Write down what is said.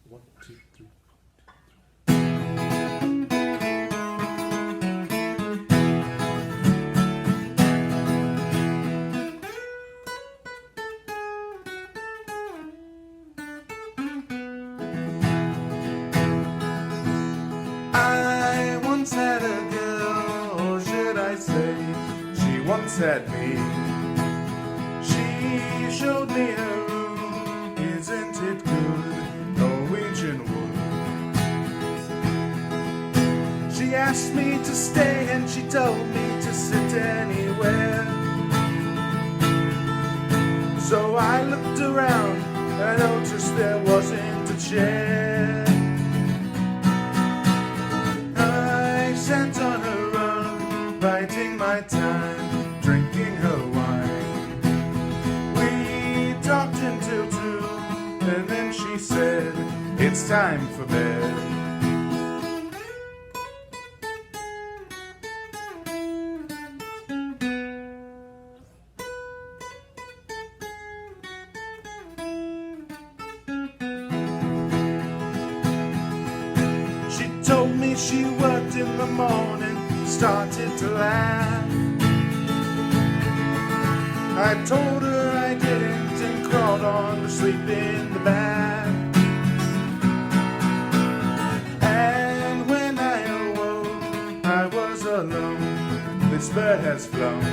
1, 2, 3. I once had a girl, or should I say, she once had me. She showed me her room, isn't it good, Norwegian wood. She asked me to stay and she told me to sit anywhere. So I looked around and noticed there wasn't a chair. I sat on her rug, biding my time, drinking her wine. We talked until 2, and then she said, it's time for bed. She told me she worked in the morning, started to laugh. I told her I didn't and crawled on to sleep in the bath. And when I awoke, I was alone. This bird has flown.